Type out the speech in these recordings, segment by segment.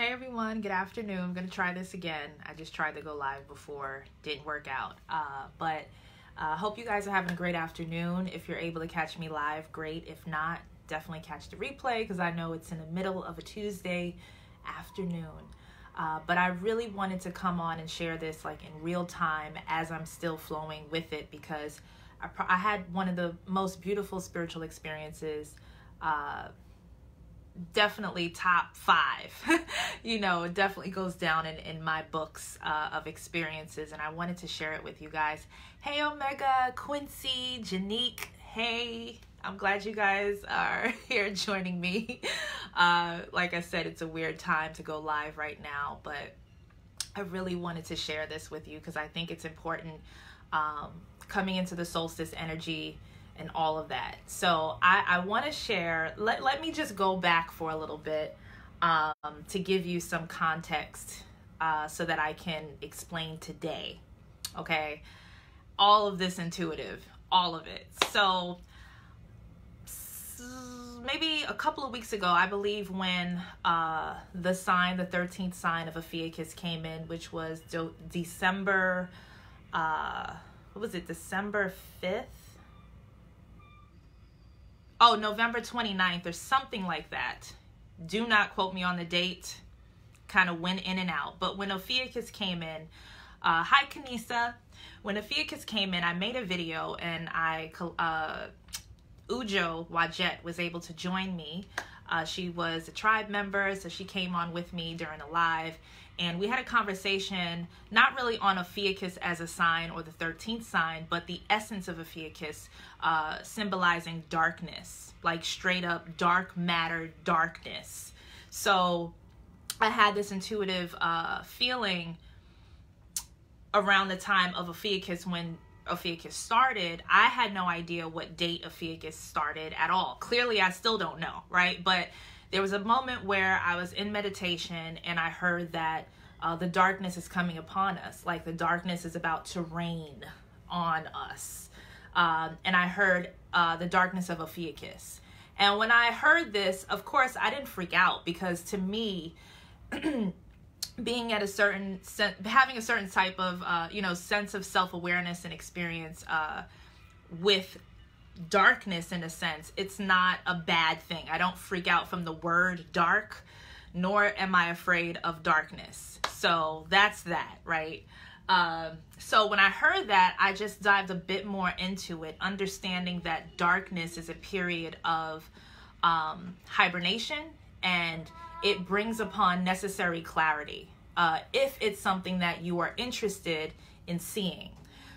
Hey everyone, good afternoon. I'm going to try this again. I just tried to go live before, didn't work out. But hope you guys are having a great afternoon. If you're able to catch me live, great. If not, definitely catch the replay because I know it's in the middle of a Tuesday afternoon. But I really wanted to come on and share this like in real time as I'm still flowing with it because I had one of the most beautiful spiritual experiences, definitely top 5. It definitely goes down in my books of experiences, and I wanted to share it with you guys. Hey Omega, Quincy, Janique, hey, I'm glad you guys are here joining me. Like I said, it's a weird time to go live right now, but I really wanted to share this with you because I think it's important coming into the solstice energy and all of that. So I want to share, let me just go back for a little bit to give you some context so that I can explain today, okay? All of this intuitive, all of it. So maybe a couple of weeks ago, I believe when the 13th sign of Ophiuchus came in, which was December, December 5th? Oh, November 29th or something like that. Do not quote me on the date. Kind of went in and out. But when Ophiuchus came in, hi Kanisa. When Ophiuchus came in, I made a video and Ujo Wajet was able to join me. She was a tribe member, so she came on with me during the live. And we had a conversation, not really on Ophiuchus as a sign or the 13th sign, but the essence of Ophiuchus symbolizing darkness, like straight up dark matter, darkness. So I had this intuitive feeling around the time of Ophiuchus when Ophiuchus started. I had no idea what date Ophiuchus started at all. Clearly, I still don't know, right? But there was a moment where I was in meditation and I heard that the darkness is coming upon us, like the darkness is about to rain on us. And I heard the darkness of Ophiuchus. And when I heard this, of course, I didn't freak out because to me, being at having a certain type of, sense of self-awareness and experience with darkness in a sense, it's not a bad thing. I don't freak out from the word dark, nor am I afraid of darkness. So that's that, right? So when I heard that, I just dived a bit more into it, understanding that darkness is a period of hibernation, and it brings upon necessary clarity if it's something that you are interested in seeing.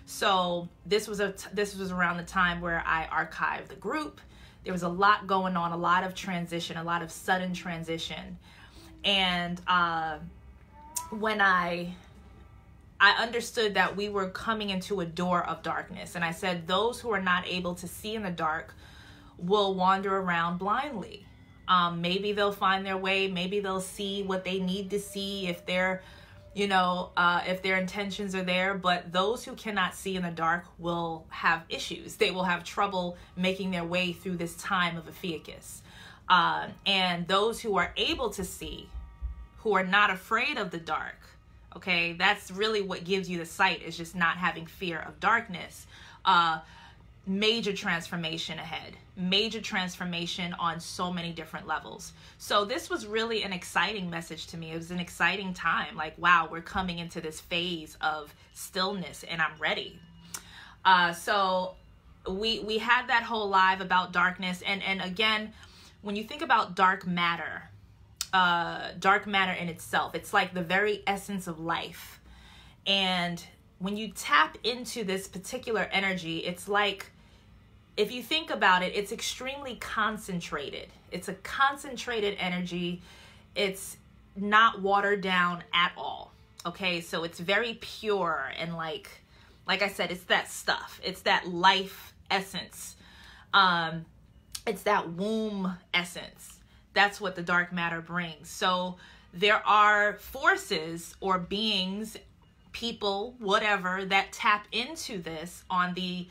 So this was around the time where I archived the group. There was a lot going on, a lot of transition, a lot of sudden transition. And when I understood that we were coming into a door of darkness, and I said, those who are not able to see in the dark will wander around blindly. Maybe they'll find their way. Maybe they'll see what they need to see if they're, if their intentions are there. But those who cannot see in the dark will have issues. They will have trouble making their way through this time of Ophiuchus. And those who are able to see, who are not afraid of the dark, okay, that's really what gives you the sight, is just not having fear of darkness. Major transformation ahead. Major transformation on so many different levels. So this was really an exciting message to me. It was an exciting time. Like, wow, we're coming into this phase of stillness and I'm ready. So we had that whole live about darkness. And again, when you think about dark matter in itself, it's like the very essence of life. And when you tap into this particular energy, it's like, if you think about it, it's extremely concentrated. It's a concentrated energy. It's not watered down at all. Okay, so it's very pure and like I said, it's that stuff. It's that life essence. It's that womb essence. That's what the dark matter brings. So there are forces or beings, people, whatever, that tap into this on the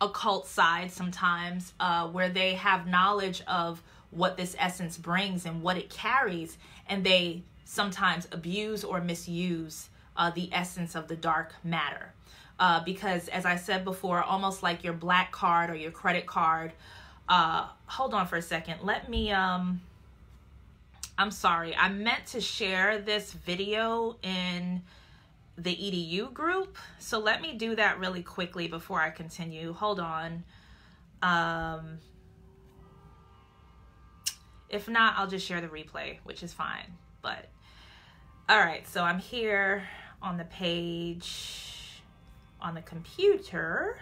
occult side sometimes, where they have knowledge of what this essence brings and what it carries, and they sometimes abuse or misuse the essence of the dark matter. Because as I said before, almost like your black card or your credit card, hold on for a second. Let me, I'm sorry. I meant to share this video in the EDU group. So let me do that really quickly before I continue. Hold on. If not, I'll just share the replay, which is fine. But all right, so I'm here on the page on the computer.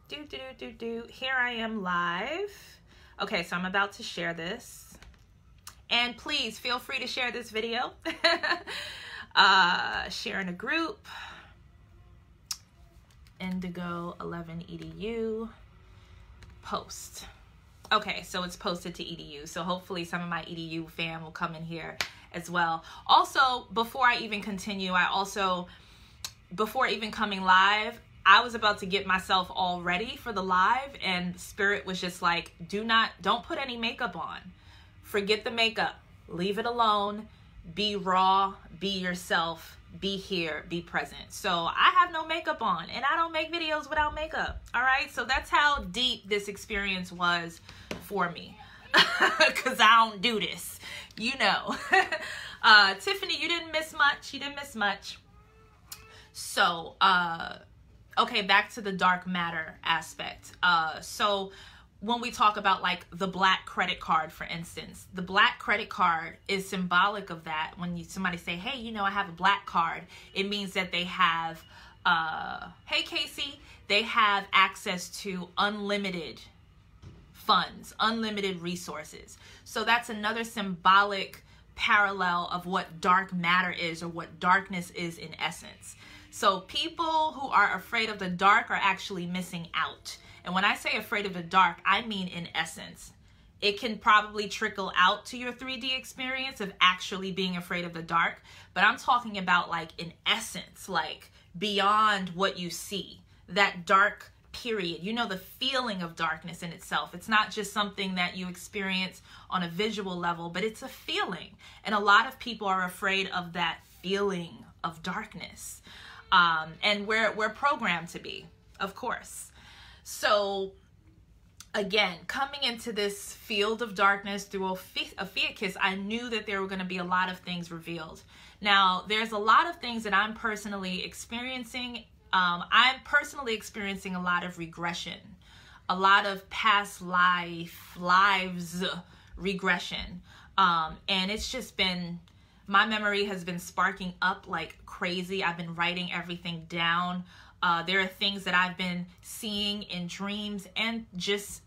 Here I am live. Okay, so I'm about to share this. And please feel free to share this video. Share in a group. Indigo 11 EDU. Post. Okay, so it's posted to EDU. So hopefully some of my EDU fam will come in here as well. Also, before I even continue, before even coming live, I was about to get myself all ready for the live, and Spirit was just like, don't put any makeup on. Forget the makeup. Leave it alone. Be raw. Be yourself. Be here. Be present. So I have no makeup on, and I don't make videos without makeup. All right. So that's how deep this experience was for me, because I don't do this, you know. Tiffany, you didn't miss much. You didn't miss much. So, okay, back to the dark matter aspect. So when we talk about like the black credit card, for instance, the black credit card is symbolic of that. When somebody say, hey, you know, I have a black card, it means that they have, hey, Casey, they have access to unlimited funds, unlimited resources. So that's another symbolic parallel of what dark matter is, or what darkness is in essence. So people who are afraid of the dark are actually missing out. And when I say afraid of the dark, I mean in essence. It can probably trickle out to your 3D experience of actually being afraid of the dark. But I'm talking about like in essence, like beyond what you see, that dark period. You know, the feeling of darkness in itself. It's not just something that you experience on a visual level, but it's a feeling. And a lot of people are afraid of that feeling of darkness. And we're programmed to be, of course. So again, coming into this field of darkness through Ophiuchus, I knew that there were going to be a lot of things revealed. Now, there's a lot of things that I'm personally experiencing. I'm personally experiencing a lot of regression, a lot of past lives regression. And it's just been, my memory has been sparking up like crazy. I've been writing everything down. There are things that I've been seeing in dreams and just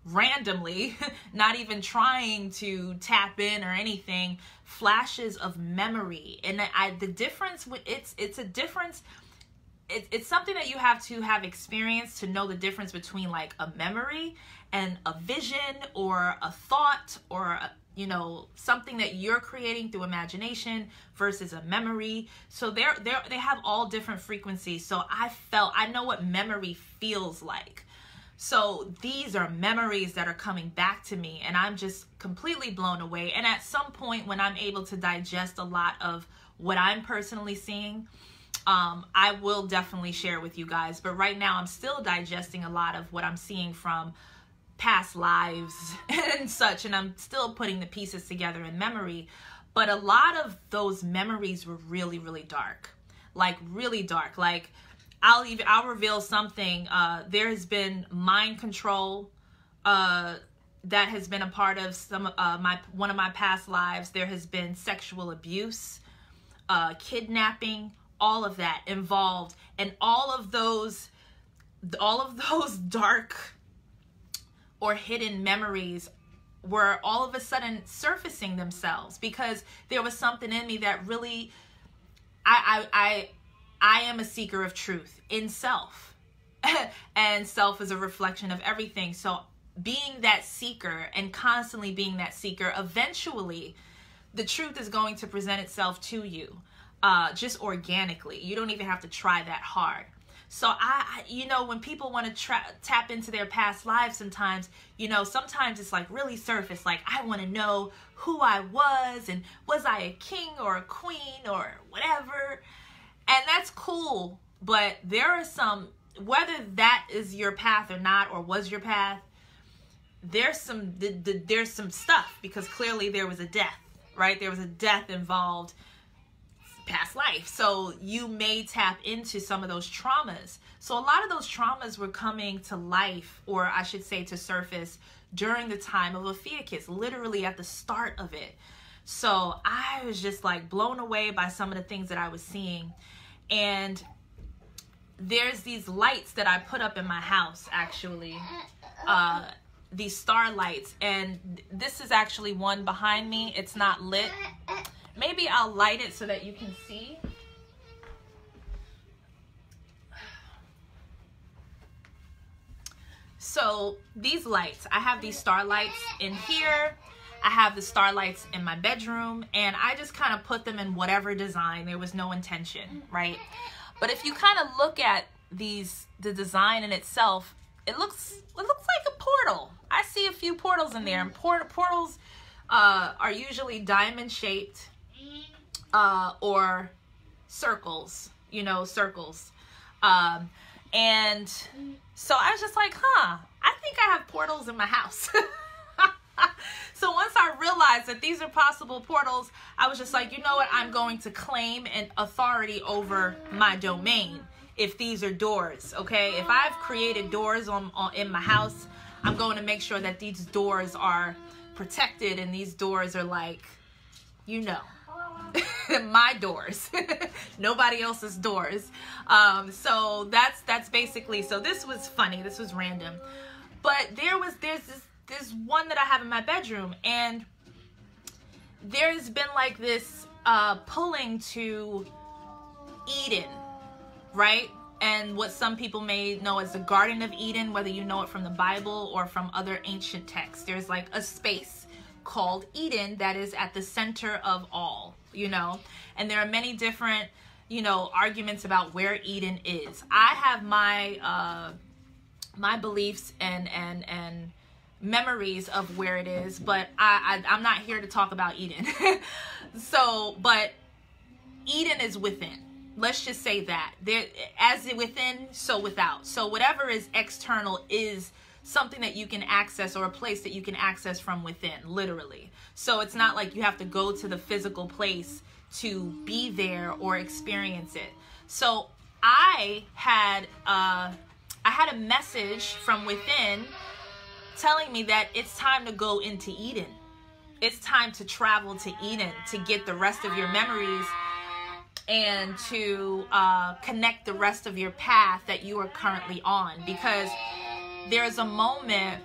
randomly, not even trying to tap in or anything, flashes of memory. And the difference with it's a difference. It's something that you have to have experienced to know the difference between like a memory and a vision or a thought or you know, something that you're creating through imagination versus a memory. So they have all different frequencies. So I know what memory feels like. So these are memories that are coming back to me, and I'm just completely blown away. And at some point when I'm able to digest a lot of what I'm personally seeing, I will definitely share with you guys. But right now I'm still digesting a lot of what I'm seeing from past lives and such, and I'm still putting the pieces together in memory. But a lot of those memories were really, really dark, like really dark. Like I'll reveal something. There has been mind control that has been a part of one of my past lives. There has been sexual abuse, kidnapping, all of that involved, and all of those dark or hidden memories were all of a sudden surfacing themselves, because there was something in me that really, I am a seeker of truth in self, and self is a reflection of everything. So being that seeker and constantly being that seeker, eventually the truth is going to present itself to you, just organically. You don't even have to try that hard. So you know, when people want to tap into their past lives sometimes, you know, sometimes it's like really surface. Like, I want to know who I was, and was I a king or a queen or whatever. And that's cool. But there are some, whether that is your path or not, or was your path, there's some stuff, because clearly there was a death, right? There was a death involved, past life. So you may tap into some of those traumas. So a lot of those traumas were coming to life, or I should say to surface, during the time of Ophiuchus, literally at the start of it. So I was just like blown away by some of the things that I was seeing. And there's these lights that I put up in my house, actually, these star lights. And this is actually one behind me. It's not lit. Maybe I'll light it so that you can see. So these lights, I have these star lights in here. I have the star lights in my bedroom, and I just kind of put them in whatever design. There was no intention, right? But if you kind of look at the design in itself, it looks like a portal. I see a few portals in there, and portals are usually diamond shaped. Or circles, you know, circles. And so I was just like, I think I have portals in my house. So once I realized that these are possible portals, I was just like, you know what? I'm going to claim an authority over my domain if these are doors, okay? If I've created doors in my house, I'm going to make sure that these doors are protected, and these doors are like, you know, my doors, nobody else's doors. So that's basically, so this was funny. This was random, but there's this one that I have in my bedroom, and there's been like this pulling to Eden, right? And what some people may know as the Garden of Eden, whether you know it from the Bible or from other ancient texts, there's like a space called Eden that is at the center of all, you know, and there are many different, you know, arguments about where Eden is. I have my my beliefs and memories of where it is, but I'm not here to talk about Eden. So, but Eden is within. Let's just say that there, as within, so without. So whatever is external is something that you can access, or a place that you can access from within, literally. So it's not like you have to go to the physical place to be there or experience it. So I had a message from within telling me that it's time to go into Eden. It's time to travel to Eden to get the rest of your memories and to connect the rest of your path that you are currently on, because there's a moment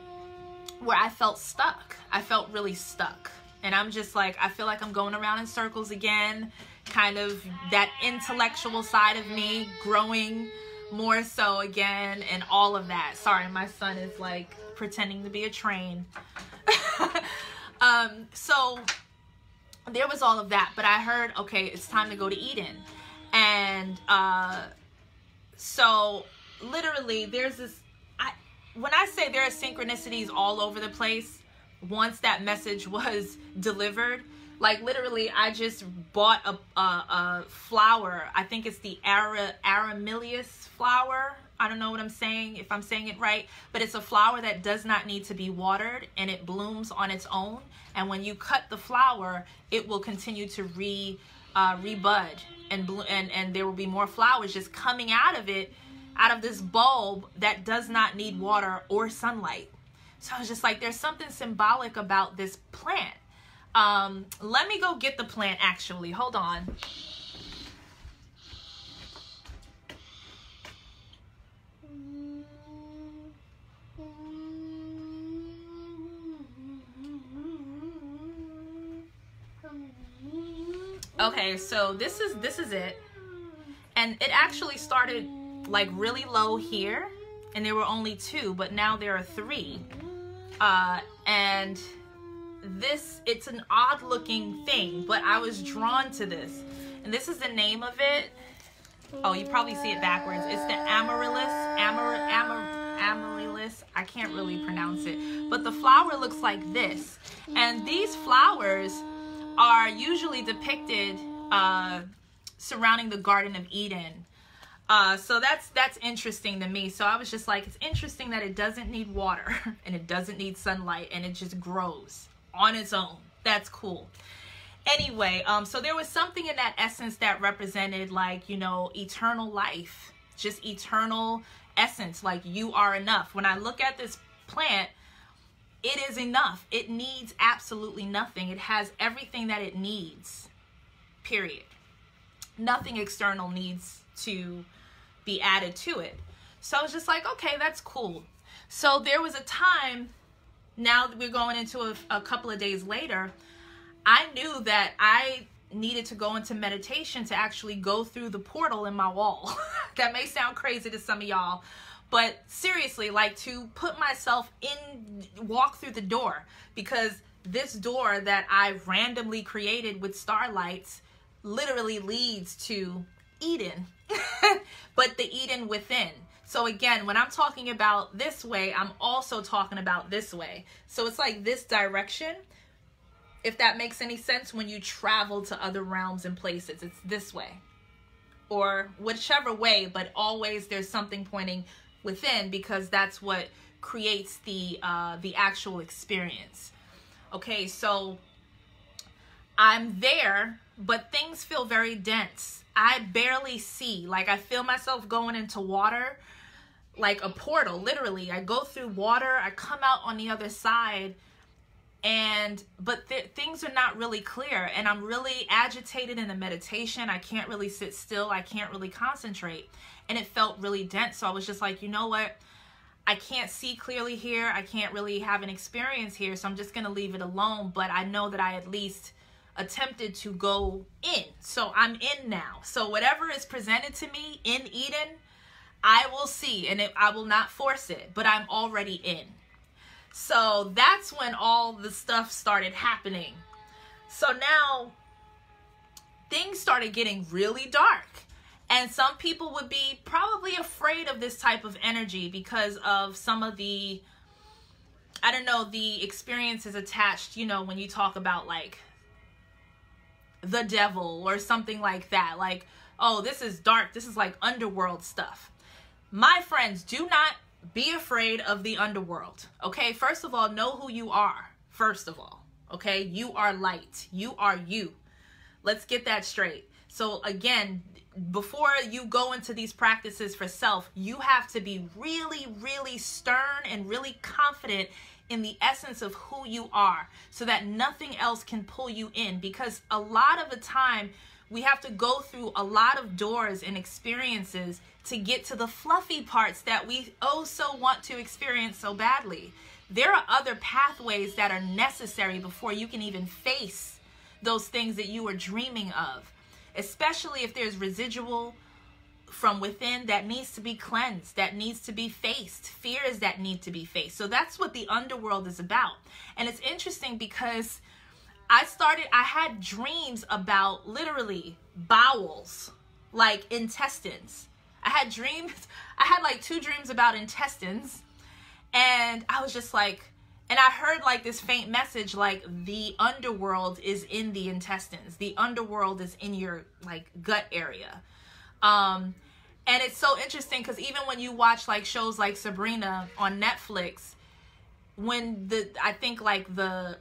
where I felt stuck. I felt really stuck. And I'm just like, I feel like I'm going around in circles again, kind of that intellectual side of me growing more so again, and all of that. Sorry, my son is like pretending to be a train. So there was all of that, but I heard, okay, it's time to go to Eden. And so literally there's this, when I say there are synchronicities all over the place, once that message was delivered, like literally I just bought a flower. I think it's the Aramilius flower. I don't know what I'm saying, if I'm saying it right, but it's a flower that does not need to be watered, and it blooms on its own. And when you cut the flower, it will continue to rebud and there will be more flowers just coming out of it, out of this bulb that does not need water or sunlight. So I was just like, there's something symbolic about this plant. Let me go get the plant actually. Hold on. Okay, so this is it. And it actually started like really low here, and there were only 2, but now there are 3. And it's an odd looking thing, but I was drawn to this. And this is the name of it. Oh, you probably see it backwards. It's the amaryllis. I can't really pronounce it. But the flower looks like this. And these flowers are usually depicted surrounding the Garden of Eden. So that's interesting to me. So I was just like, it's interesting that it doesn't need water and it doesn't need sunlight and it just grows on its own. That's cool. Anyway, so there was something in that essence that represented, like, you know, eternal life, just eternal essence, like you are enough. When I look at this plant, it is enough. It needs absolutely nothing. It has everything that it needs, period. Nothing external needs to be added to it. So I was just like, okay, that's cool. So there was a time, now that we're going into a couple of days later, I knew that I needed to go into meditation to actually go through the portal in my wall. That may sound crazy to some of y'all, but seriously, like, to put myself in, walk through the door, because this door that I randomly created with starlights literally leads to Eden, but the Eden within. So again, when I'm talking about this way, I'm also talking about this way. So it's like this direction. If that makes any sense, when you travel to other realms and places, it's this way. Or whichever way, but always there's something pointing within, because that's what creates the actual experience. Okay, so I'm there, but things feel very dense. I barely see. Like, I feel myself going into water, like a portal, literally. I go through water, I come out on the other side, but things are not really clear, and I'm really agitated in the meditation. I can't really sit still. I can't really concentrate, and it felt really dense. So I was just like, you know what? I can't see clearly here. I can't really have an experience here, so I'm just going to leave it alone. But I know that I at least attempted to go in. So I'm in now. So whatever is presented to me in Eden, I will see, and I will not force it, but I'm already in. So that's when all the stuff started happening. So now things started getting really dark. And some people would be probably afraid of this type of energy because of some of the, I don't know, the experiences attached, you know, when you talk about like the devil or something like that. Like, oh, this is dark. This is like underworld stuff. My friends, do not be afraid of the underworld. Okay, first of all, know who you are. First of all, okay, you are light. You are you. Let's get that straight. So again, before you go into these practices for self, you have to be really, really stern and really confident in the essence of who you are, so that nothing else can pull you in. Because a lot of the time, we have to go through a lot of doors and experiences to get to the fluffy parts that we oh so want to experience so badly. There are other pathways that are necessary before you can even face those things that you are dreaming of, especially if there's residual from within that needs to be cleansed, that needs to be faced, fears that need to be faced. So that's what the underworld is about. And it's interesting because I had dreams about literally bowels, like intestines. I had like 2 dreams about intestines, and I was just like, and I heard like this faint message, like the underworld is in the intestines. The underworld is in your like gut area. And it's so interesting because even when you watch like shows like Sabrina on Netflix, when I think like the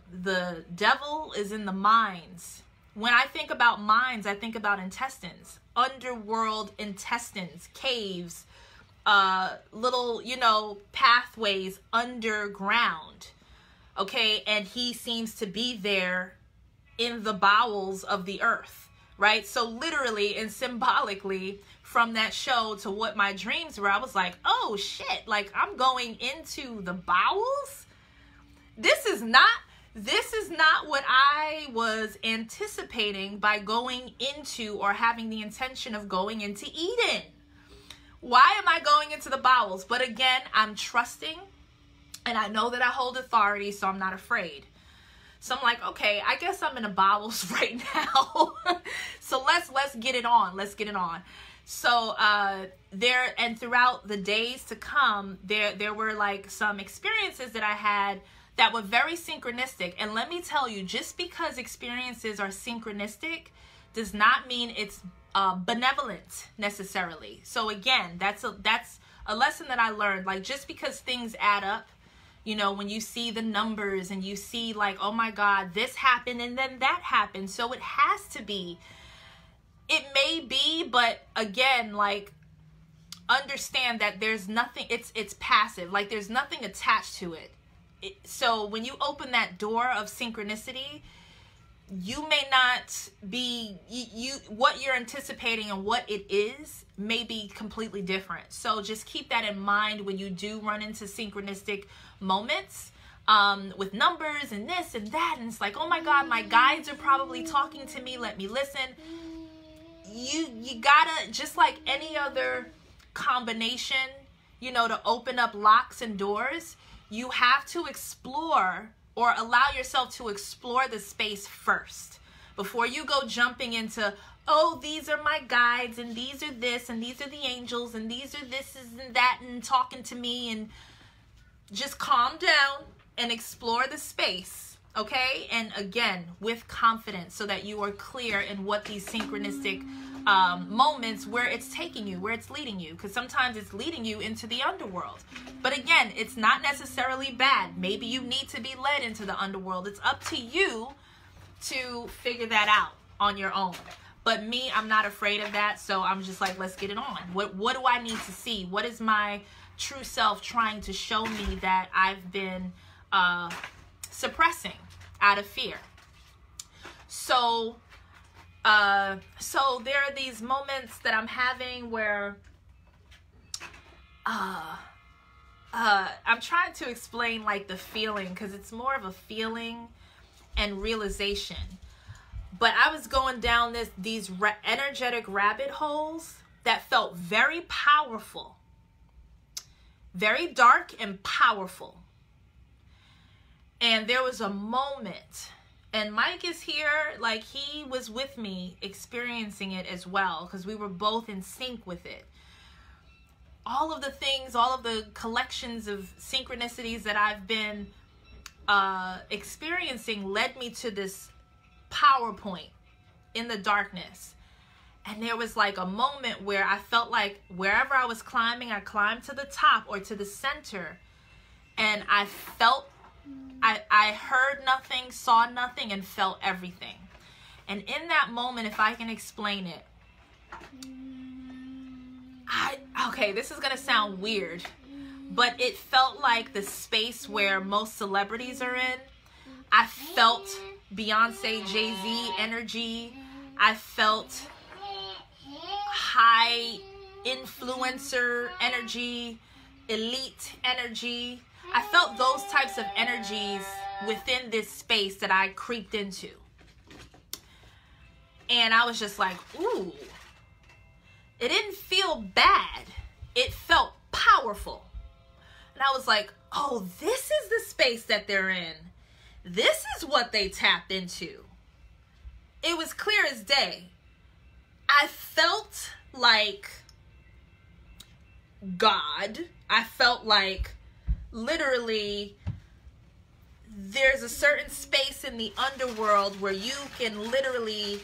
devil is in the mines. When I think about mines, I think about intestines, underworld intestines, caves, little, you know, pathways underground. Okay. And he seems to be there in the bowels of the earth, right? So literally and symbolically from that show to what my dreams were, I was like, oh shit, like I'm going into the bowels. This is not what I was anticipating by going into or having the intention of going into Eden. Why am I going into the bowels? But again, I'm trusting and I know that I hold authority, so I'm not afraid. So I'm like, okay, I guess I'm in the bowels right now. So let's get it on. Let's get it on. So throughout the days to come, there were like some experiences that I had that were very synchronistic. And let me tell you, just because experiences are synchronistic does not mean it's benevolent necessarily. So again, that's a lesson that I learned. Like, just because things add up, you know, when you see the numbers and you see like, oh my God, this happened and then that happened, so it has to be. It may be, but again, like, understand that there's nothing, it's passive. Like, there's nothing attached to it. So when you open that door of synchronicity, you may not be, what you're anticipating and what it is may be completely different. So just keep that in mind when you do run into synchronistic moments with numbers and this and that. And it's like, oh my God, my guides are probably talking to me. Let me listen. You gotta, just like any other combination, you know, to open up locks and doors, you have to explore or allow yourself to explore the space first before you go jumping into, oh, these are my guides and these are this and these are the angels and these are this and that and talking to me. And just calm down and explore the space, okay? And again, with confidence, so that you are clear in what these synchronistic moments, where it's taking you, where it's leading you. Because sometimes it's leading you into the underworld. But again, it's not necessarily bad. Maybe you need to be led into the underworld. It's up to you to figure that out on your own. But me, I'm not afraid of that. So I'm just like, let's get it on. What do I need to see? What is my true self trying to show me that I've been suppressing out of fear? So there are these moments that I'm having where I'm trying to explain like the feeling, because it's more of a feeling and realization. But I was going down these energetic rabbit holes that felt very powerful, very dark and powerful. And there was a moment, and Mike is here, like he was with me experiencing it as well, because we were both in sync with it. All of the things, all of the collections of synchronicities that I've been experiencing led me to this PowerPoint in the darkness. And there was like a moment where I felt like wherever I was climbing, I climbed to the top or to the center, and I felt, I heard nothing, saw nothing, and felt everything. And in that moment, if I can explain it, okay, this is gonna sound weird, but it felt like the space where most celebrities are in. I felt Beyonce, Jay-Z energy. I felt high influencer energy, elite energy. I felt those types of energies within this space that I creeped into. And I was just like, ooh. It didn't feel bad. It felt powerful. And I was like, oh, this is the space that they're in. This is what they tapped into. It was clear as day. I felt like God. I felt like literally there's a certain space in the underworld where you can literally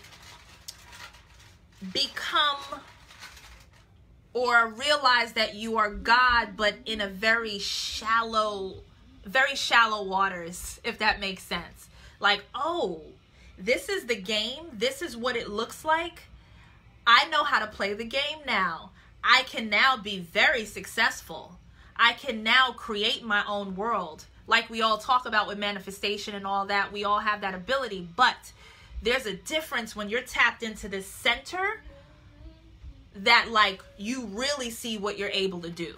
become or realize that you are God, but in a very shallow waters, if that makes sense. Like, oh, this is the game. This is what it looks like. I know how to play the game now. I can now be very successful. I can now create my own world. Like we all talk about with manifestation and all that. We all have that ability. But there's a difference when you're tapped into this center that like you really see what you're able to do.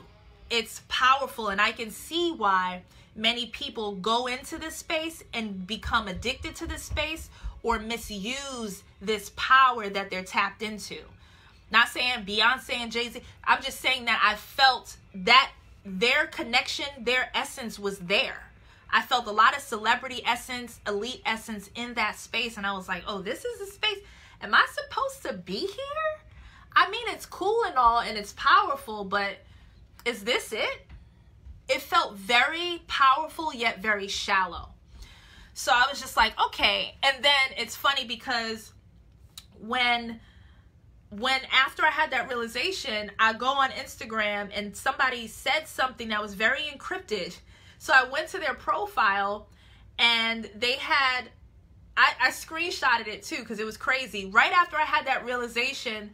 It's powerful, and I can see why many people go into this space and become addicted to this space or misuse this power that they're tapped into. Not saying Beyonce and Jay-Z. I'm just saying that I felt that their connection, their essence was there. I felt a lot of celebrity essence, elite essence in that space. And I was like, oh, this is a space. Am I supposed to be here? I mean, it's cool and all, and it's powerful, but is this it? It felt very powerful, yet very shallow. So I was just like, okay. And then it's funny because when after I had that realization, I go on Instagram and somebody said something that was very encrypted. So I went to their profile and they had, I screenshotted it too because it was crazy. Right after I had that realization,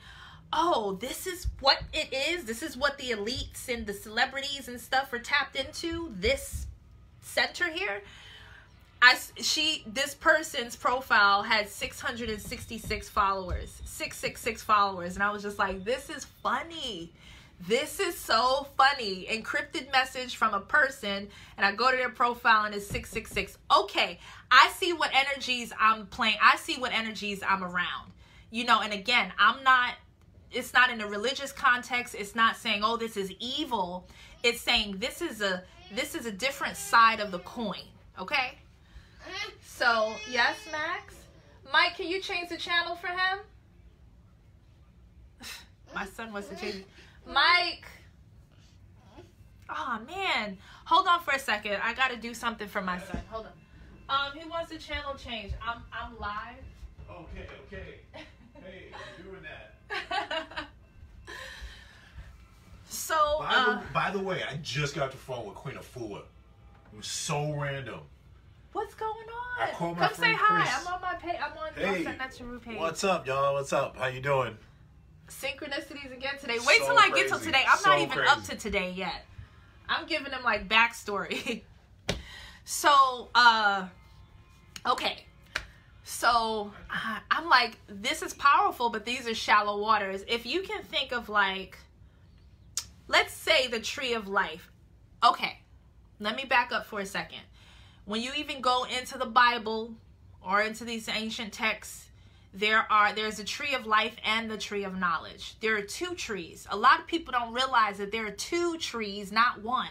oh, this is what it is. This is what the elites and the celebrities and stuff are tapped into. This center here. This person's profile had 666 followers, 666 followers. And I was just like, this is funny. This is so funny. Encrypted message from a person. And I go to their profile and it's 666. Okay. I see what energies I'm playing. I see what energies I'm around, you know, and again, it's not in a religious context. It's not saying, oh, this is evil. It's saying this is a different side of the coin. Okay. So, yes, Max? Mike, can you change the channel for him? My son wants to change it. Mike! Oh, man. Hold on for a second. I got to do something for my son. Hold on. He wants the channel changed. I'm live. Okay. Hey, I'm doing that. So, by the way, I just got the phone with Queen Afua. It was so random. what's going on? I called my Come say friend hi. Chris. I'm on my page. I'm on Hey, That's your page. what's up, y'all? What's up? How you doing? Synchronicities again today. Wait So till I get till crazy. today. I'm So not even up crazy. to today yet. I'm giving them like backstory. So, okay. So, I'm like, this is powerful, but these are shallow waters. If you can think of like, let's say the tree of life. Okay, let me back up for a second. When you even go into the Bible or into these ancient texts, there's a tree of life and the tree of knowledge. There are two trees. A lot of people don't realize that there are two trees, not one.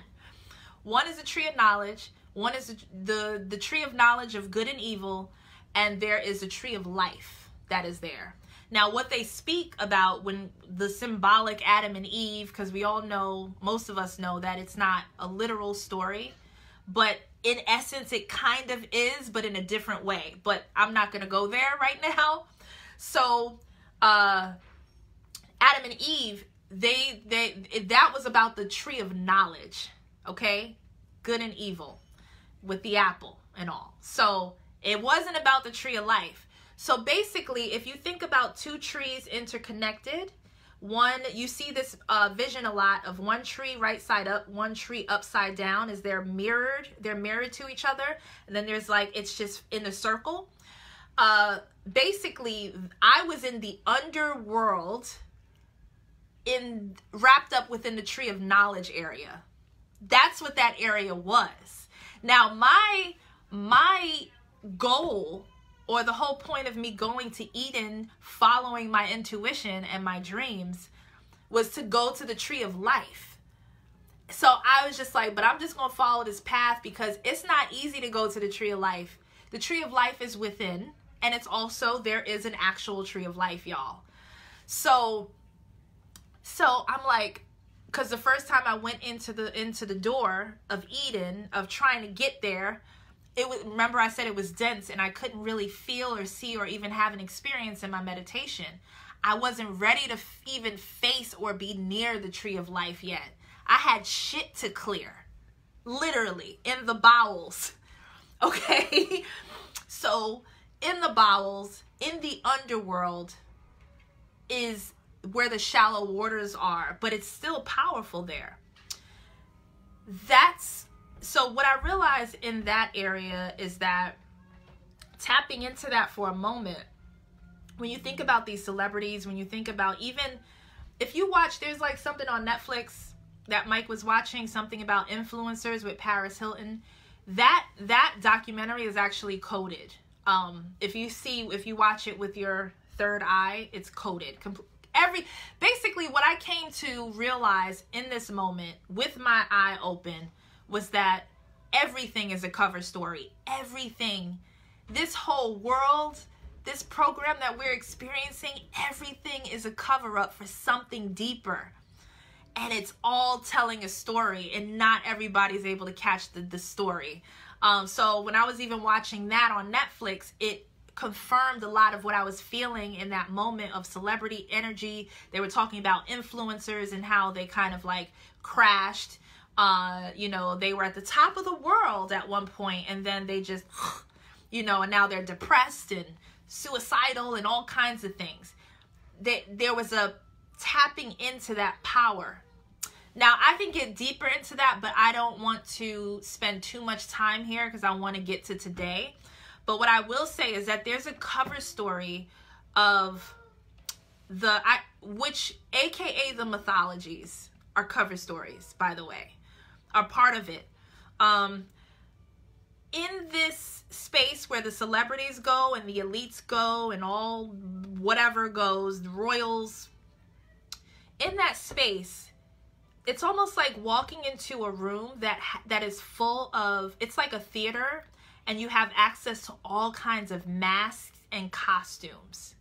One is the tree of knowledge. One is the tree of knowledge of good and evil. And there is a tree of life that is there. Now, what they speak about when the symbolic Adam and Eve, because we all know, most of us know that it's not a literal story, but in essence, it kind of is, but in a different way. But I'm not going to go there right now. So, Adam and Eve, that was about the tree of knowledge, okay? Good and evil with the apple and all. So, it wasn't about the tree of life. So basically, if you think about two trees interconnected, one, you see this vision a lot of one tree right side up, one tree upside down, as they're mirrored to each other. And then there's like, it's just in a circle. Basically, I was in the underworld wrapped up within the tree of knowledge area. That's what that area was. Now, my goal, or the whole point of me going to Eden, following my intuition and my dreams, was to go to the tree of life. So I was just like, but I'm just going to follow this path because it's not easy to go to the tree of life. The tree of life is within, and it's also, there is an actual tree of life, y'all. So I'm like, because the first time I went into the door of Eden, of trying to get there, remember I said it was dense and I couldn't really feel or see or even have an experience in my meditation. I wasn't ready to even face or be near the tree of life yet. I had shit to clear, literally, in the bowels, okay? So in the bowels, in the underworld, is where the waters are, but it's still powerful there. So what I realized in that area is that tapping into that for a moment, when you think about these celebrities, when you think about, even if you watch, there's like something on Netflix that Mike was watching, something about influencers with Paris Hilton. That documentary is actually coded. If you watch it with your third eye, it's coded. Basically what I came to realize in this moment with my eye open was that everything is a cover story. Everything. This whole world, this program that we're experiencing, everything is a cover-up for something deeper. And it's all telling a story, and not everybody's able to catch the story. So when I was even watching that on Netflix, it confirmed a lot of what I was feeling in that moment of celebrity energy. They were talking about influencers and how they kind of like crashed. You know, they were at the top of the world at one point, and then they just, you know, and now they're depressed and suicidal and all kinds of things. There was a tapping into that power. Now, I can get deeper into that, but I don't want to spend too much time here because I want to get to today. But what I will say is that there's a cover story of which AKA the mythologies are cover stories, by the way, are part of it. In this space where the celebrities go and the elites go and all whatever goes, the royals, in that space, it's almost like walking into a room that is full of, it's like a theater, and you have access to all kinds of masks and costumes.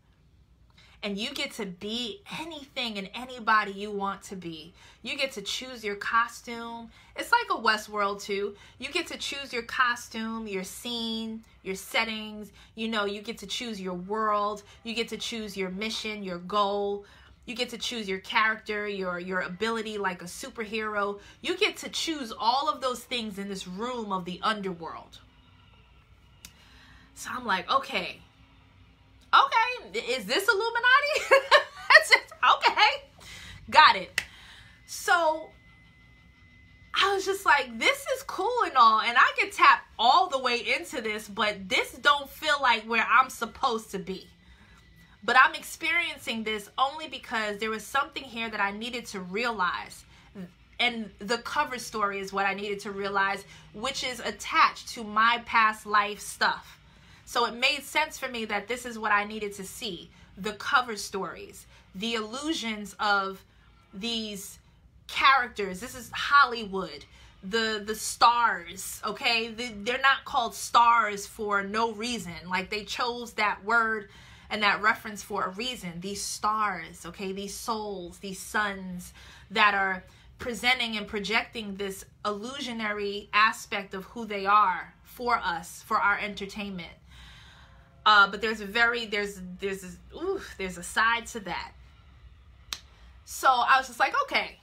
And you get to be anything and anybody you want to be. You get to choose your costume. It's like a Westworld too. You get to choose your costume, your scene, your settings. You know, you get to choose your world. You get to choose your mission, your goal. You get to choose your character, your ability like a superhero. You get to choose all of those things in this room of the underworld. So I'm like, okay, is this Illuminati? Okay, got it. So I was just like, this is cool and all, and I can tap all the way into this, but this don't feel like where I'm supposed to be. But I'm experiencing this only because there was something here that I needed to realize. And the cover story is what I needed to realize, which is attached to my past life stuff. So it made sense for me that this is what I needed to see. The cover stories, the illusions of these characters. This is Hollywood. The stars, okay? They're not called stars for no reason. Like, they chose that word and that reference for a reason. These stars, okay? These souls, these suns that are presenting and projecting this illusionary aspect of who they are for us, for our entertainment. But there's a side to that. So I was just like, okay.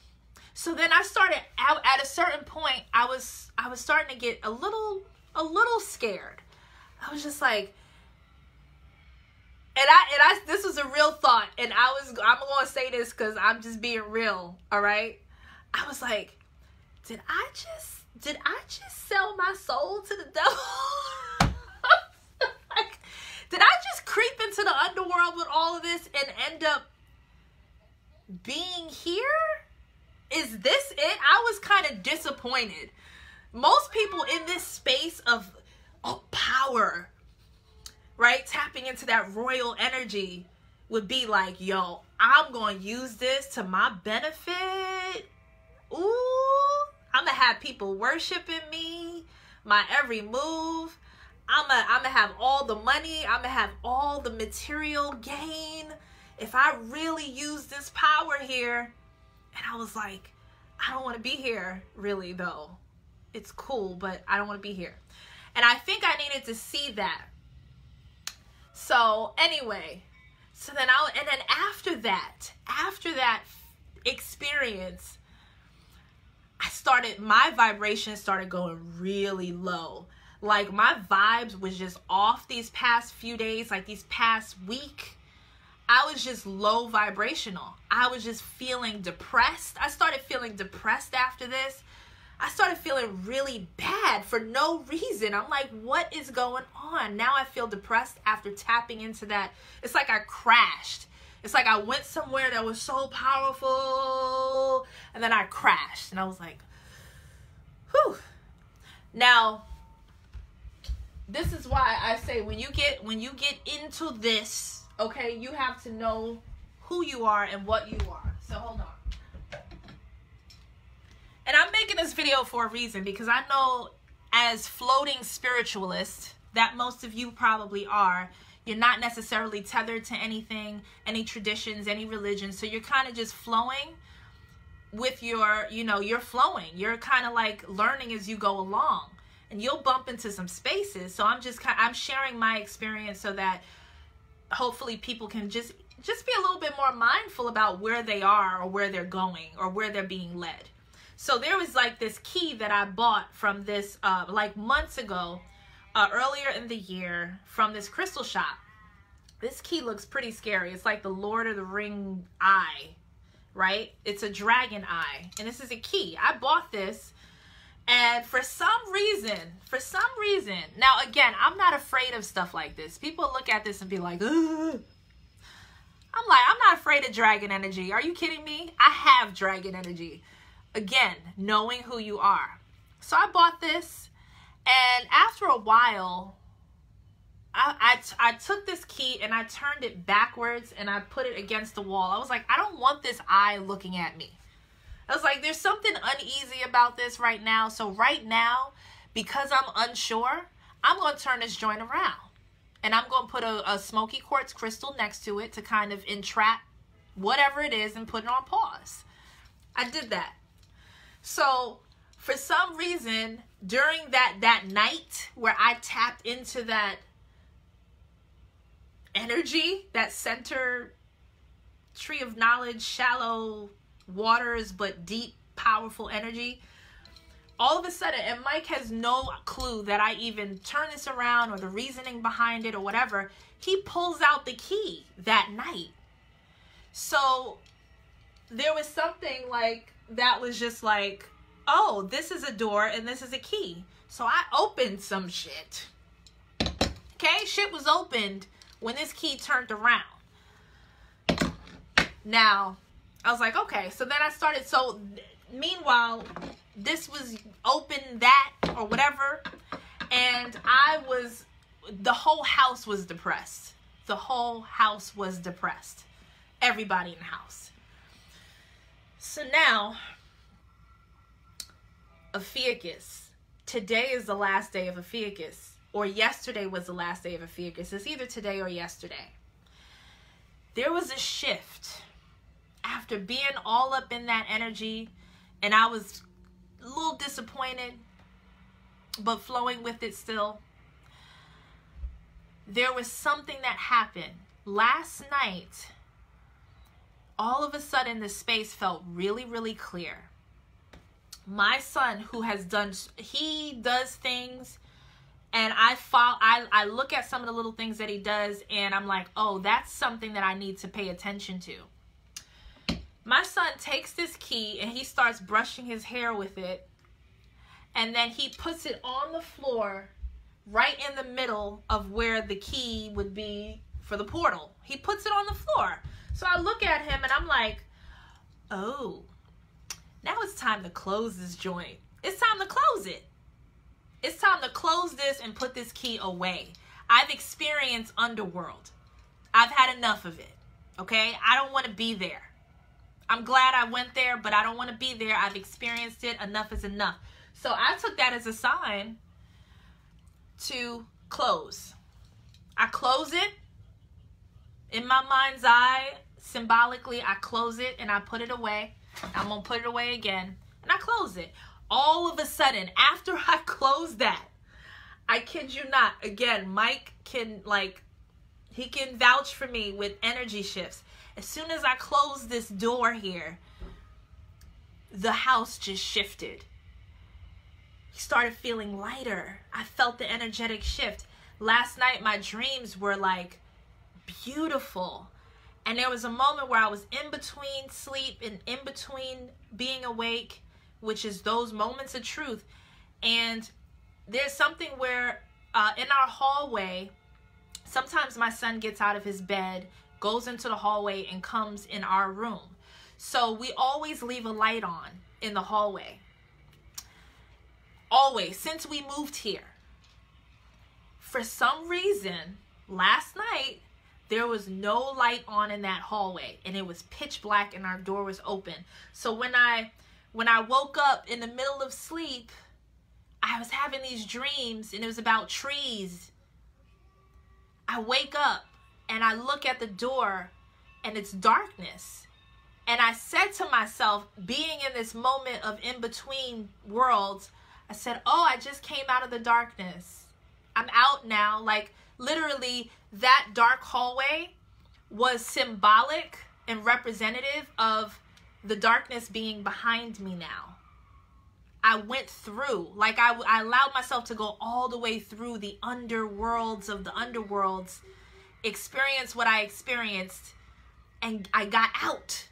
So then I started out at a certain point. I was starting to get a little scared. I was just like, and I this was a real thought, and I'm gonna say this because I'm just being real. All right. I was like, did I just sell my soul to the devil? Like, did I just creep into the underworld with all of this and end up being here? Is this it? I was kind of disappointed. Most people in this space of power, right, tapping into that royal energy, would be like, yo, I'm going to use this to my benefit. Ooh, I'm going to have people worshiping me, my every move. I'm gonna have all the money. I'm gonna have all the material gain if I really use this power here. And I was like, I don't want to be here, really, though. It's cool, but I don't want to be here. And I think I needed to see that. So anyway, and then after that experience, my vibration started going really low. Like, my vibes was just off these past few days, like these past week. I was just low vibrational. I was just feeling depressed. I started feeling depressed after this. I started feeling really bad for no reason. I'm like, what is going on? Now I feel depressed after tapping into that. It's like I crashed. It's like I went somewhere that was so powerful, and then I crashed. And I was like, whew. Now, this is why I say when you get into this, okay, you have to know who you are and what you are. So hold on. And I'm making this video for a reason, because I know as floating spiritualists that most of you probably are, You're not necessarily tethered to anything, any traditions, any religion. So you're kind of just flowing with your, you're flowing. You're kind of like learning as you go along. And you'll bump into some spaces. So I'm sharing my experience so that hopefully people can just be a little bit more mindful about where they are or where they're going or where they're being led. So there was like this key that I bought from this like months ago, earlier in the year, from this crystal shop. This key looks pretty scary. It's like the Lord of the Ring eye, right? It's a dragon eye. And this is a key. I bought this, and for some reason, now again, I'm not afraid of stuff like this. People look at this and be like, ugh. I'm not afraid of dragon energy. Are you kidding me? I have dragon energy. Again, knowing who you are. So I bought this, and after a while, I took this key and I turned it backwards and I put it against the wall. I was like, I don't want this eye looking at me. I was like, there's something uneasy about this right now. So right now, because I'm unsure, I'm going to turn this joint around. And I'm going to put a smoky quartz crystal next to it to kind of entrap whatever it is and put it on pause. I did that. So for some reason, during that night where I tapped into that energy, that center tree of knowledge, shallow waters, but deep, powerful energy, all of a sudden, and Mike has no clue that I even turn this around or the reasoning behind it or whatever, he pulls out the key that night. So there was something like that was just like, oh, this is a door and this is a key. So I opened some shit. Okay, shit was opened when this key turned around. Now, I was like, okay. So then I started, so meanwhile, this was open, that, or whatever. And the whole house was depressed. The whole house was depressed. Everybody in the house. So now, Ophiuchus. Today is the last day of Ophiuchus. Or yesterday was the last day of Ophiuchus. It's either today or yesterday. There was a shift. After being all up in that energy, and I was a little disappointed, but flowing with it still. There was something that happened. Last night, all of a sudden, the space felt really, really clear. My son, who he does things, and I look at some of the little things that he does, and I'm like, oh, that's something that I need to pay attention to. My son takes this key and he starts brushing his hair with it. And then he puts it on the floor right in the middle of where the key would be for the portal. He puts it on the floor. So I look at him and I'm like, oh, now it's time to close this joint. It's time to close it. It's time to close this and put this key away. I've experienced underworld. I've had enough of it. Okay? I don't want to be there. I'm glad I went there, but I don't want to be there. I've experienced it. Enough is enough. So I took that as a sign to close. I close it. In my mind's eye, symbolically, I close it and I put it away. I'm going to put it away again. And I close it. All of a sudden, after I close that, I kid you not, again, Mike can, he can vouch for me with energy shifts. As soon as I closed this door here, the house just shifted. He started feeling lighter. I felt the energetic shift. Last night, my dreams were beautiful. And there was a moment where I was in between sleep and in between being awake, which is those moments of truth. And there's something where in our hallway, sometimes my son gets out of his bed, goes into the hallway, and comes in our room. So we always leave a light on in the hallway. Always, since we moved here. For some reason, last night, there was no light on in that hallway, and it was pitch black and our door was open. So when I woke up in the middle of sleep, I was having these dreams, and it was about trees. I wake up and I look at the door and it's darkness. And I said to myself, being in this moment of in-between worlds, I said, oh, I just came out of the darkness. I'm out now. Like, literally, that dark hallway was symbolic and representative of the darkness being behind me now. I went through, like I allowed myself to go all the way through the underworlds of the underworlds, experience what I experienced, and I got out.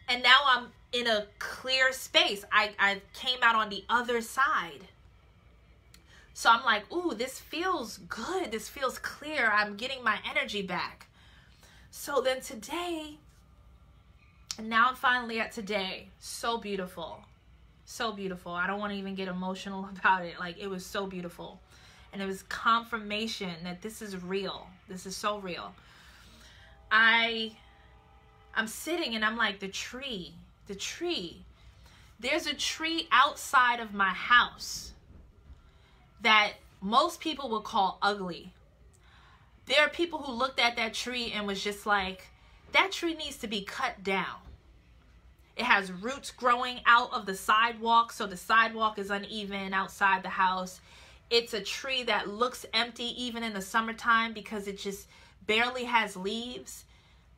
And now I'm in a clear space. I came out on the other side. So I'm like, ooh, this feels good. This feels clear. I'm getting my energy back. So then today, and now I'm finally at today. So beautiful. So beautiful. I don't want to even get emotional about it. Like, it was so beautiful. And it was confirmation that this is real. This is so real. I'm sitting and I'm like, the tree. There's a tree outside of my house that most people would call ugly. There are people who looked at that tree and was just like, that tree needs to be cut down. It has roots growing out of the sidewalk, so the sidewalk is uneven outside the house. It's a tree that looks empty even in the summertime because it just barely has leaves.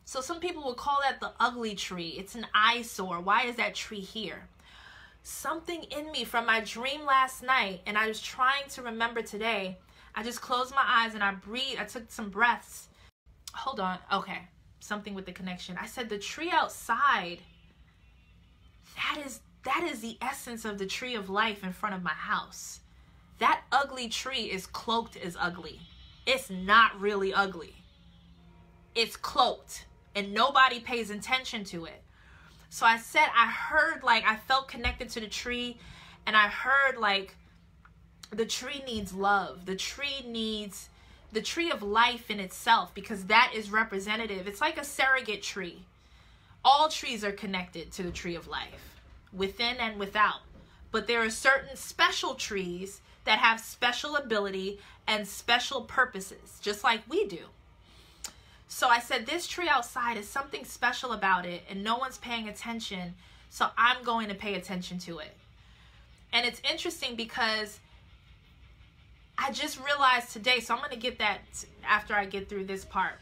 So some people would call that the ugly tree. It's an eyesore. Why is that tree here? Something in me from my dream last night, and I was trying to remember today, I just closed my eyes and I breathed. I took some breaths. Hold on. Okay. Something with the connection. I said the tree outside, that is the essence of the tree of life in front of my house. That ugly tree is cloaked as ugly. It's not really ugly. It's cloaked and nobody pays attention to it. So I said, I heard, like, I felt connected to the tree, and I heard, like, the tree needs love. The tree of life in itself, because that is representative. It's like a surrogate tree. All trees are connected to the tree of life, within and without. But there are certain special trees that have special ability and special purposes, just like we do. So I said, this tree outside is something special about it, and no one's paying attention, so I'm going to pay attention to it. And it's interesting because I just realized today, so I'm going to get that after I get through this part.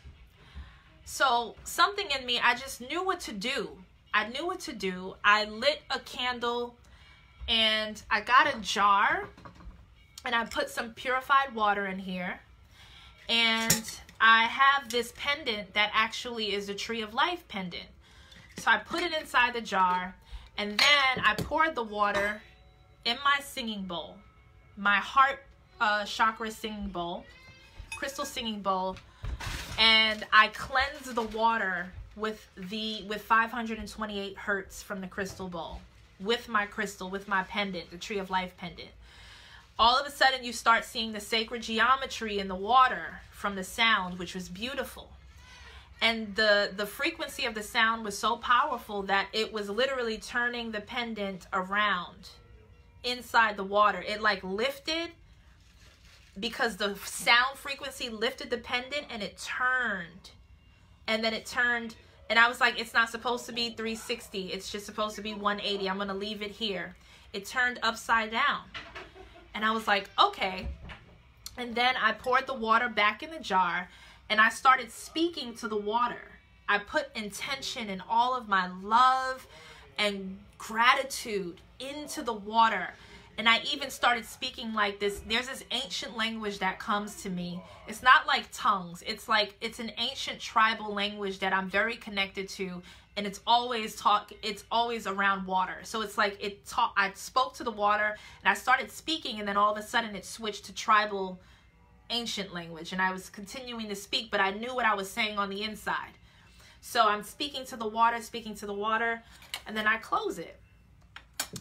So something in me, I just knew what to do. I knew what to do. I lit a candle, and I got a jar, and I put some purified water in here, and I have this pendant that actually is a tree of life pendant. So I put it inside the jar, and then I poured the water in my singing bowl, my heart chakra singing bowl, crystal singing bowl, and I cleansed the water with 528 hertz from the crystal bowl, with my crystal, with my pendant, the tree of life pendant. All of a sudden, you start seeing the sacred geometry in the water from the sound, which was beautiful. And the frequency of the sound was so powerful that it was literally turning the pendant around inside the water. It like lifted because the sound frequency lifted the pendant, and it turned. And then it turned, and I was like, it's not supposed to be 360. It's just supposed to be 180. I'm going to leave it here. It turned upside down. And I was like, okay. And then I poured the water back in the jar, and I started speaking to the water. I put intention and all of my love and gratitude into the water. And I even started speaking like this. There's this ancient language that comes to me. It's not like tongues. It's an ancient tribal language that I'm very connected to. And it's always around water. So it's like I spoke to the water, and I started speaking, and then all of a sudden it switched to tribal ancient language, and I was continuing to speak, but I knew what I was saying on the inside. So I'm speaking to the water, and then I close it.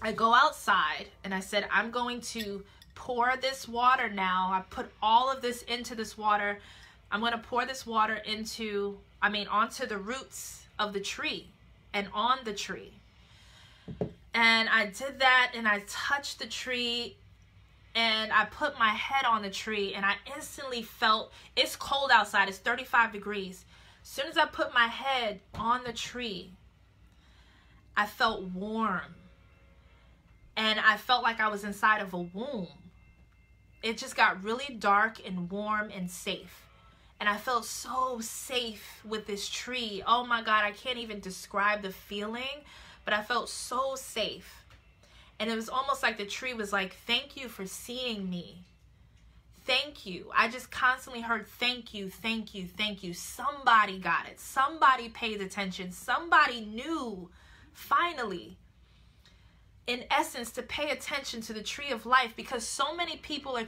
I go outside, and I said, I'm going to pour this water now. I put all of this into this water. I'm going to pour this water onto the roots of the tree and on the tree. And I did that, and I touched the tree, And I put my head on the tree, and I instantly felt, it's cold outside, it's 35 degrees. As soon as I put my head on the tree, I felt warm. And I felt like I was inside of a womb. It just got really dark and warm and safe. And I felt so safe with this tree. Oh my God, I can't even describe the feeling, but I felt so safe. And it was almost like the tree was like, thank you for seeing me. Thank you. I just constantly heard, thank you, thank you, thank you. Somebody got it. Somebody paid attention. Somebody knew, finally, in essence, to pay attention to the tree of life, because so many people are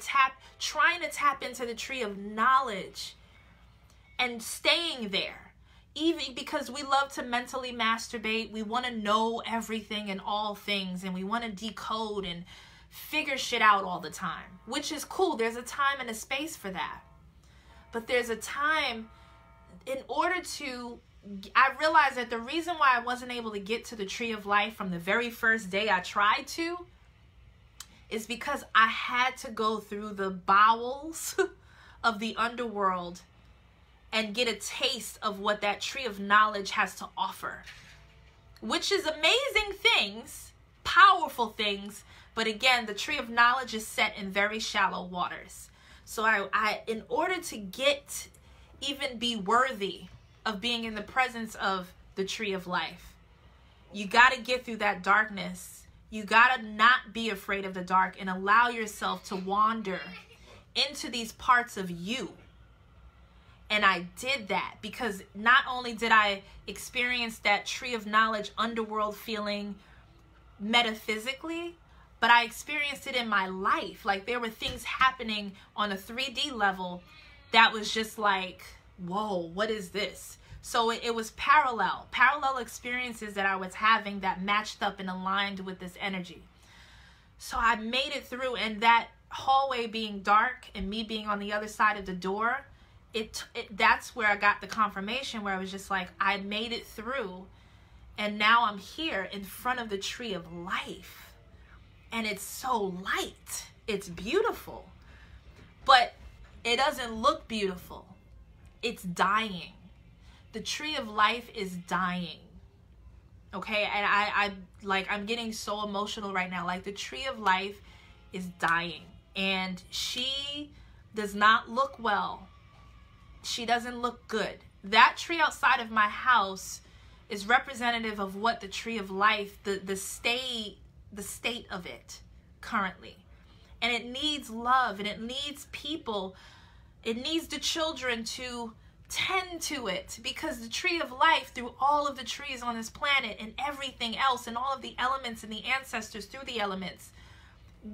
trying to tap into the tree of knowledge and staying there. Even because we love to mentally masturbate, we want to know everything and all things, and we want to decode and figure shit out all the time, which is cool. There's a time and a space for that. But there's a time, in order to, I realized that the reason why I wasn't able to get to the tree of life from the very first day I tried to is because I had to go through the bowels of the underworld and get a taste of what that tree of knowledge has to offer, which is amazing things, powerful things. But again, the tree of knowledge is set in very shallow waters. So I in order to even be worthy of being in the presence of the tree of life, you got to get through that darkness. You got to not be afraid of the dark and allow yourself to wander into these parts of you. And I did that because not only did I experience that tree of knowledge underworld feeling metaphysically, but I experienced it in my life. Like, there were things happening on a 3D level that was just like, whoa, what is this? So it was parallel experiences that I was having that matched up and aligned with this energy. So I made it through, and that hallway being dark and me being on the other side of the door, that's where I got the confirmation, where I was just like, I made it through, and now I'm here in front of the tree of life. And it's so light. It's beautiful. But it doesn't look beautiful. It's dying. The tree of life is dying. Okay? And I'm getting so emotional right now. Like, the tree of life is dying. And she does not look well. She doesn't look good. That tree outside of my house is representative of what the tree of life, the state of it currently. And it needs love, and it needs people. It needs the children to tend to it, because the tree of life, through all of the trees on this planet and everything else and all of the elements and the ancestors through the elements,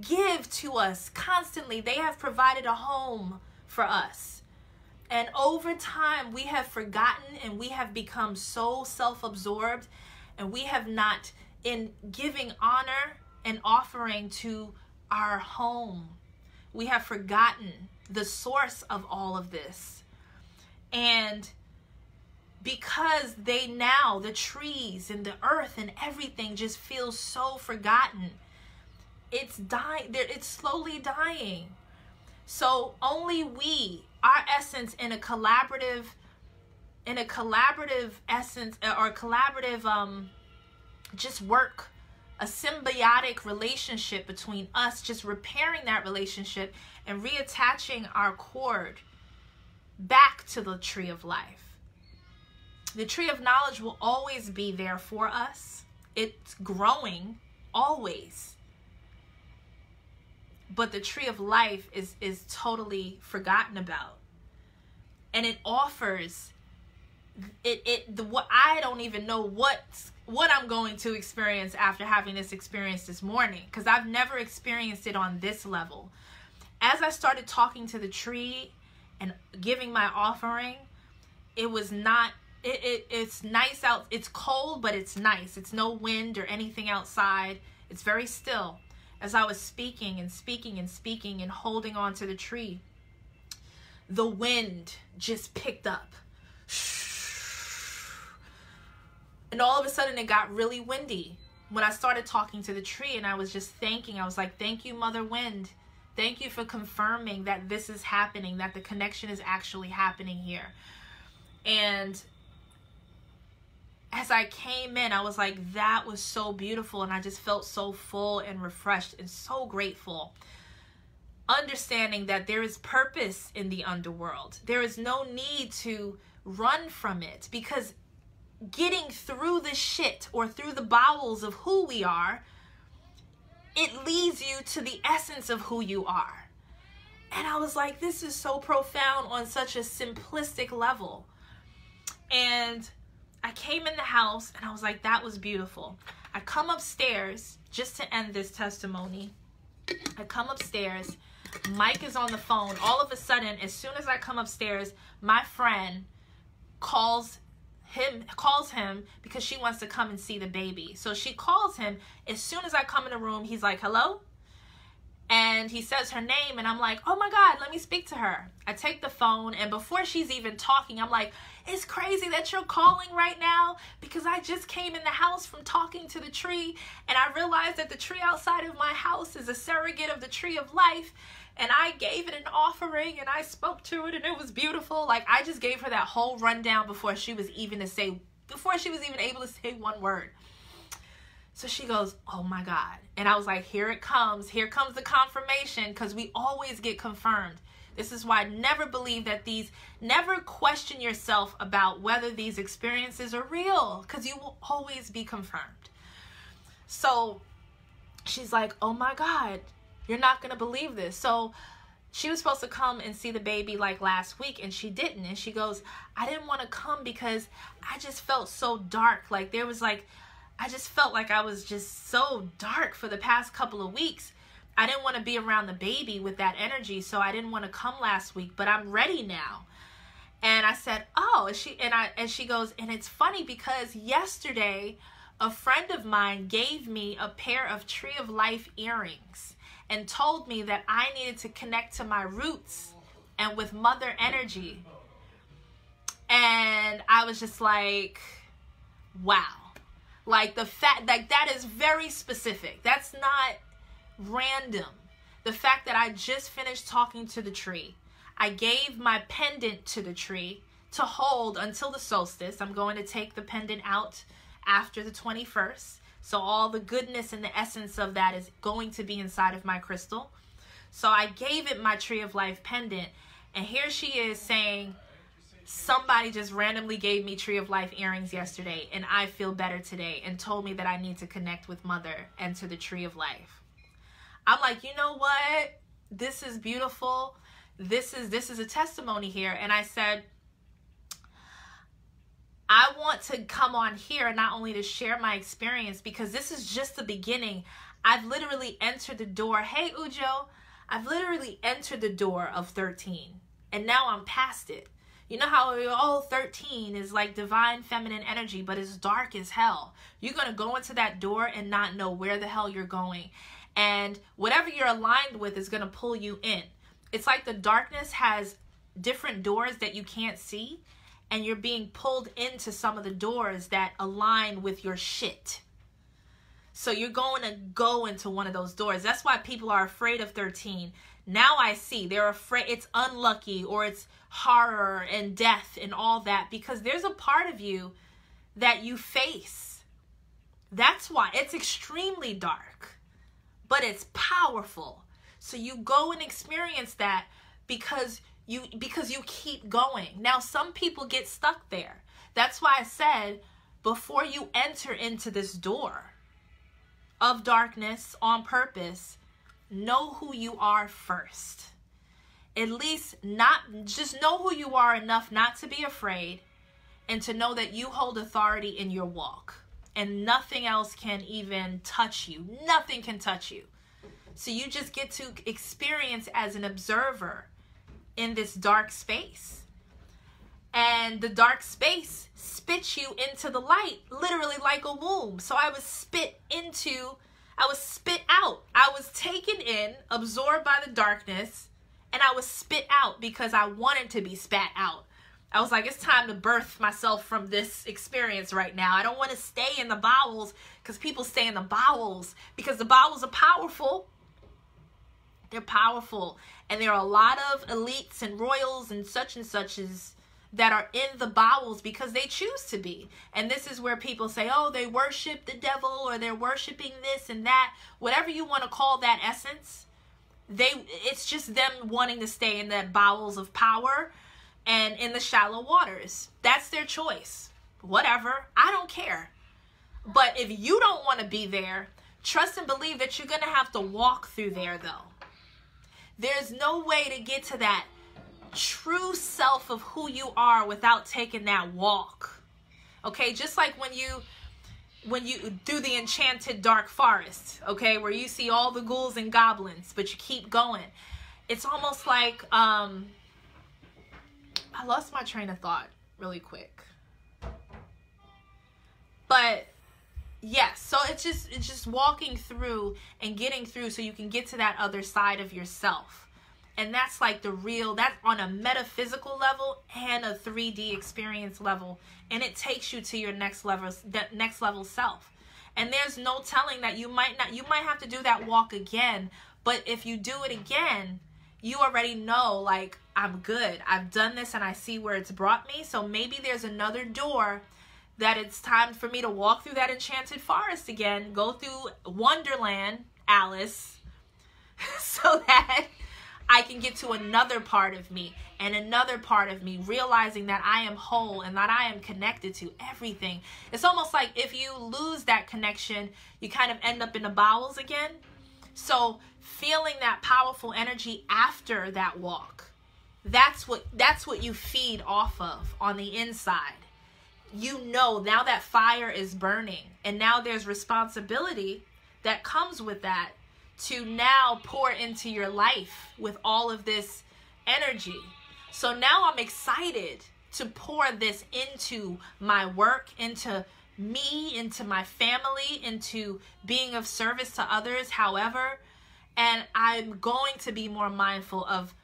give to us constantly. They have provided a home for us. And over time, we have forgotten, and we have become so self-absorbed, and we have not, in giving honor and offering to our home, we have forgotten the source of all of this. And because the trees and the earth and everything just feels so forgotten, it's dying. It's slowly dying. So only we, our essence, in a collaborative essence, or collaborative just work, a symbiotic relationship between us, just repairing that relationship and reattaching our cord back to the tree of life. The tree of knowledge will always be there for us. It's growing always. But the tree of life is totally forgotten about. And it offers what I don't even know what I'm going to experience after having this experience this morning, because I've never experienced it on this level. As I started talking to the tree and giving my offering, it was not, it's nice out. It's cold, but it's nice. It's no wind or anything outside. It's very still. As I was speaking and speaking and speaking and holding on to the tree, the wind just picked up. And all of a sudden it got really windy when I started talking to the tree, and I was just thanking. I was like, thank you, Mother Wind. Thank you for confirming that this is happening, that the connection is actually happening here. And as I came in, I was like, that was so beautiful. And I just felt so full and refreshed and so grateful. Understanding that there is purpose in the underworld. There is no need to run from it, because getting through the shit or through the bowels of who we are, it leads you to the essence of who you are. And I was like, this is so profound on such a simplistic level. And I came in the house and I was like, that was beautiful. I come upstairs, just to end this testimony. I come upstairs, Mike is on the phone. All of a sudden, as soon as I come upstairs, my friend calls him because she wants to come and see the baby. So she calls him. As soon as I come in the room, he's like, hello? And he says her name, and I'm like, oh my God, let me speak to her. I take the phone, and before she's even talking, I'm like, it's crazy that you're calling right now, because I just came in the house from talking to the tree, and I realized that the tree outside of my house is a surrogate of the tree of life, and I gave it an offering, and I spoke to it, and it was beautiful. Like, I just gave her that whole rundown before she was even able to say one word. So she goes, oh my God. And I was like, here it comes. Here comes the confirmation, because we always get confirmed. This is why I never question yourself about whether these experiences are real, because you will always be confirmed. So she's like, oh my God, you're not going to believe this. So she was supposed to come and see the baby like last week, and she didn't. And she goes, I didn't want to come because I just felt so dark. Like I just felt like I was just so dark for the past couple of weeks. I didn't want to be around the baby with that energy, so I didn't want to come last week, but I'm ready now. And I said, oh, and she goes, and it's funny because yesterday a friend of mine gave me a pair of Tree of Life earrings and told me that I needed to connect to my roots and with mother energy. And I was just like, wow. Like, the fact, like, that is very specific. That's not random. The fact that I just finished talking to the tree. I gave my pendant to the tree to hold until the solstice. I'm going to take the pendant out after the 21st. So all the goodness and the essence of that is going to be inside of my crystal. So I gave it my Tree of Life pendant. And here she is saying, somebody just randomly gave me Tree of Life earrings yesterday, and I feel better today, and told me that I need to connect with mother and to the Tree of Life. I'm like, you know what? This is beautiful. This is a testimony here. And I said, I want to come on here not only to share my experience, because this is just the beginning. I've literally entered the door. Hey, Ujo, I've literally entered the door of 13, and now I'm past it. You know how 13 is like divine feminine energy, but it's dark as hell. You're going to go into that door and not know where the hell you're going. And whatever you're aligned with is going to pull you in. It's like the darkness has different doors that you can't see, and you're being pulled into some of the doors that align with your shit. So you're going to go into one of those doors. That's why people are afraid of 13. Now I see they're afraid it's unlucky, or it's horror and death and all that, because there's a part of you that you face. That's why it's extremely dark, but it's powerful. So you go and experience that because you keep going. Now some people get stuck there. That's why I said, before you enter into this door of darkness on purpose, know who you are first. At least just know who you are enough not to be afraid, and to know that you hold authority in your walk, and nothing else can even touch you. Nothing can touch you. So you just get to experience as an observer in this dark space. And the dark space spits you into the light, literally like a womb. So I was spit out. I was taken in, absorbed by the darkness, and I was spit out because I wanted to be spat out. I was like, it's time to birth myself from this experience right now. I don't want to stay in the bowels, because people stay in the bowels because the bowels are powerful. They're powerful. And there are a lot of elites and royals and suches that are in the bowels because they choose to be. And this is where people say, oh, they worship the devil, or they're worshiping this and that. Whatever you want to call that essence, it's just them wanting to stay in the bowels of power and in the shallow waters. That's their choice. Whatever. I don't care. But if you don't want to be there, trust and believe that you're going to have to walk through there, though. There's no way to get to that true self of who you are without taking that walk. Okay, just like when you do the enchanted dark forest, okay, where you see all the ghouls and goblins, but you keep going. It's almost like I lost my train of thought really quick. But yes, so it's just walking through and getting through so you can get to that other side of yourself. And that's like that's on a metaphysical level and a 3D experience level. And it takes you to your next level self. And there's no telling that you might have to do that walk again. But if you do it again, you already know, like, I'm good. I've done this and I see where it's brought me. So maybe there's another door that it's time for me to walk through that enchanted forest again, go through Wonderland, Alice, so that I can get to another part of me and another part of me, realizing that I am whole and that I am connected to everything. It's almost like if you lose that connection, you kind of end up in the bowels again. So feeling that powerful energy after that walk, that's what you feed off of on the inside. You know, now that fire is burning, and now there's responsibility that comes with that to now pour into your life with all of this energy. So now I'm excited to pour this into my work, into me, into my family, into being of service to others, however. And I'm going to be more mindful of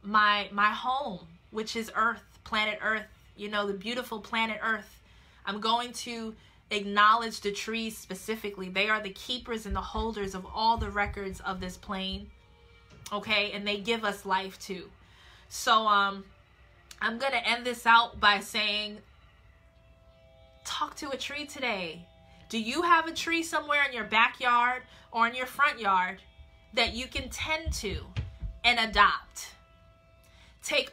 my home, which is Earth, planet Earth, you know, the beautiful planet Earth. I'm going to acknowledge the trees specifically. They are the keepers and the holders of all the records of this plane. Okay, and they give us life too. So I'm going to end this out by saying, talk to a tree today. Do you have a tree somewhere in your backyard or in your front yard that you can tend to and adopt? Take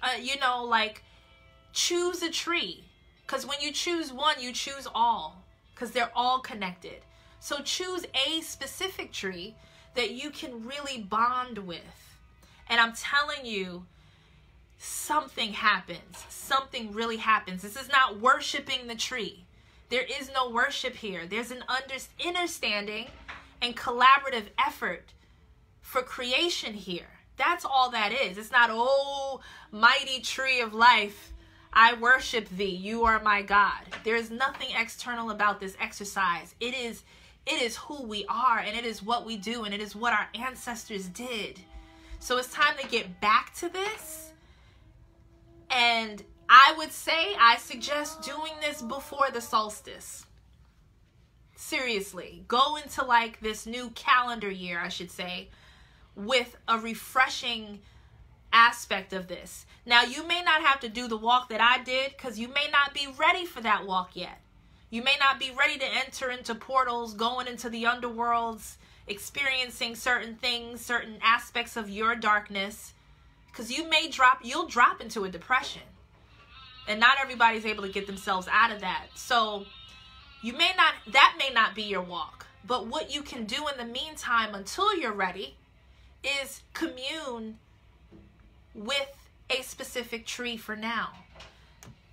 choose a tree. Because when you choose one, you choose all. Because they're all connected. So choose a specific tree that you can really bond with. And I'm telling you, something happens. Something really happens. This is not worshiping the tree. There is no worship here. There's an understanding and collaborative effort for creation here. That's all that is. It's not, oh, mighty tree of life, I worship thee, you are my God. There is nothing external about this exercise. It is who we are, and it is what we do, and it is what our ancestors did. So it's time to get back to this. And I suggest doing this before the solstice. Seriously, go into like this new calendar year, I should say, with a refreshing aspect of this. Now, you may not have to do the walk that I did because you may not be ready for that walk yet. You may not be ready to enter into portals, going into the underworlds, experiencing certain things, certain aspects of your darkness, because you'll drop into a depression. And not everybody's able to get themselves out of that. So that may not be your walk. But what you can do in the meantime until you're ready is commune with a specific tree for now.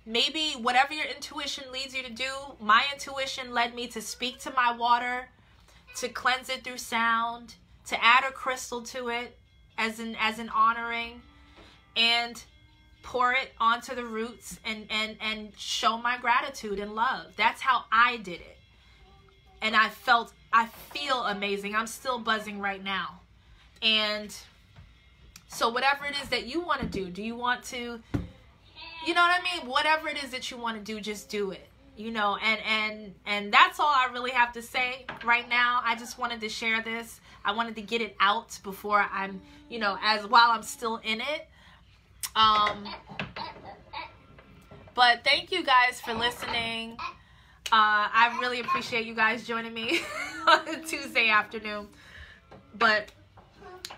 Maybe whatever your intuition leads you to do. My intuition led me to speak to my water, to cleanse it through sound, to add a crystal to it as an honoring, and pour it onto the roots and show my gratitude and love. That's how I did it. And I feel amazing. I'm still buzzing right now. And so whatever it is that you want to do you want to, you know what I mean? Whatever it is that you want to do, just do it. you know, and that's all I really have to say right now. I just wanted to share this. I wanted to get it out before I'm, you know, while I'm still in it. But thank you guys for listening. I really appreciate you guys joining me on a Tuesday afternoon. But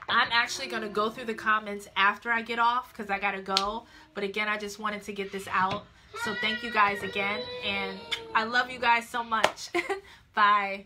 I'm actually going to go through the comments after I get off because I got to go. But again, I just wanted to get this out. So thank you guys again. And I love you guys so much. Bye.